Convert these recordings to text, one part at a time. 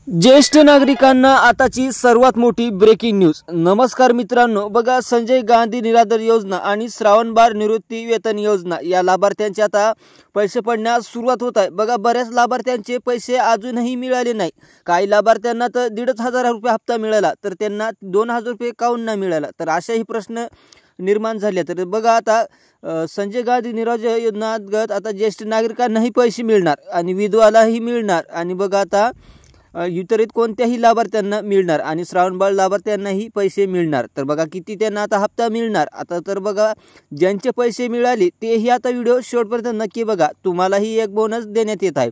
ज्येष्ठ नागरिकांना आताची सर्वात मोठी ब्रेकिंग न्यूज। नमस्कार मित्रांनो, बघा संजय गांधी निराधार योजना आणि श्रावणबाळ निवृत्ती वेतन योजना या लाभार्थ्यांचे आता पैसे पडण्यास सुरुवात होत आहे। बघा बऱ्याच लाभार्थ्यांचे पैसे अजूनही मिळाले नाही। काही लाभार्थ्यांना तर 1,500 रुपये हप्ता मिळाला, तर त्यांना 2,000 रुपये काऊन नाही मिळाला, तर अशाही प्रश्न निर्माण झाले। तर बघा आता संजय गांधी निराधार योजना अंतर्गत आता ज्येष्ठ नागरिकांनाही पैसे मिळणार आणि विधवालाही मिळणार आणि बघा आता इतरित कोणत्याही लाभार्थ्यांना मिळणार आणि श्रावणबाळ लाभार्थ्यांनाही पैसे मिळणार। तर बघा किती त्यांना आता हप्ता मिळणार। आता तर बघा ज्यांचे पैसे मिळाले तेही आता व्हिडिओ शेवटपर्यंत नक्की बघा, तुम्हालाही एक बोनस देण्यात येत आहे।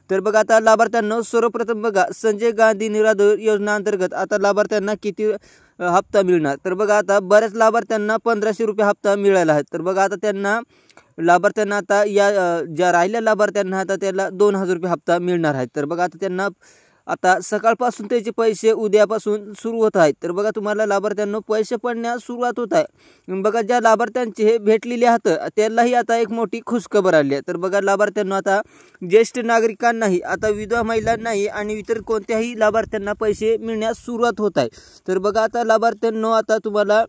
तर बघा आता लाभार्थ्यांना सर्वप्रथम बघा संजय गांधी निराधार योजना अंतर्गत आता लाभार्थ्यांना किती हप्ता मिळणार। तर बघा आता बऱ्याच लाभार्थ्यांना 1,500 रुपये हप्ता मिळाला आहे। तर बघा आता त्यांना लाभार्थ्यांना आता या ज्या राहिल्या लाभार्थ्यांना आता त्याला 2,000 रुपये हप्ता मिळणार आहे। तर बघा आता त्यांना आता सकाळपासून त्याचे पैसे उद्यापासून सुरू होत आहेत। तर बघा तुम्हाला लाभार्थ्यांना पैसे पडण्यास सुरुवात होत आहे। बघा ज्या लाभार्थ्यांचे हे भेटलेले आहेत त्यालाही आता एक मोठी खुशखबर आली आहे। तर बघा लाभार्थ्यांना आता ज्येष्ठ नागरिकांनाही आता विधवा महिलांनाही आणि इतर कोणत्याही लाभार्थ्यांना पैसे मिळण्यास सुरुवात होत आहे। तर बघा आता लाभार्थ्यांना आता तुम्हाला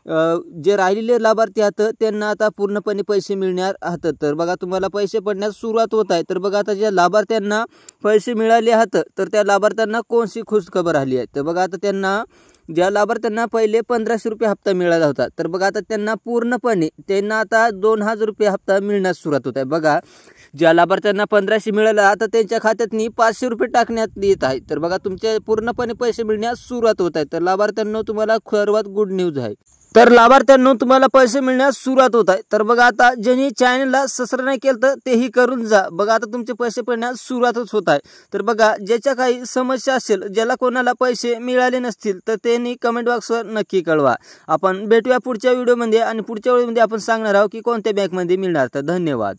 जे राहिलेले लाभार्थी आहेत त्यांना आता पूर्णपणे पैसे मिळणार आहेत। तर बघा तुम्हाला पैसे पडण्यास सुरुवात होत आहे। तर बघा आता ज्या लाभार्थ्यांना पैसे मिळाले आहेत तर त्या लाभार्थ्यांना कोणती खुशखबर आली आहे। तर बघा आता त्यांना ज्या लाभार्थ्यांना पहिले 1,500 रुपये हप्ता मिळाला होता, तर बघा आता त्यांना पूर्णपणे त्यांना आता 2,000 रुपये हप्ता मिळण्यास सुरुवात होत आहे। बघा ज्या लाभार्थ्यांना 1,500 मिळाला आता त्यांच्या खात्यातनी 500 रुपये टाकण्यात येत आहे। तर बघा तुमचे पूर्णपणे पैसे मिळण्यास सुरुवात होत आहे। तर लाभार्थ्यांना तुम्हाला सर्वात गुड न्यूज आहे। तर लाभार्थ्यांना तुम्हाला पैसे मिळण्यास सुरुवात होत आहे। तर बघा आता ज्यांनी चॅनलला सबस्क्राइब नाही केलं तर तेही करून जा। बघा आता तुमचे पैसे पडण्यास सुरुवातच होत आहे। तर बघा ज्याच्या काही समस्या असेल, ज्याला कोणाला पैसे मिळाले नसतील तर त्यांनी कमेंट बॉक्सवर नक्की कळवा। आपण भेटूया पुढच्या व्हिडिओमध्ये आणि पुढच्या व्हिडिओमध्ये आपण सांगणार आहोत की कोणत्या बँकमध्ये मिळणार। तर धन्यवाद।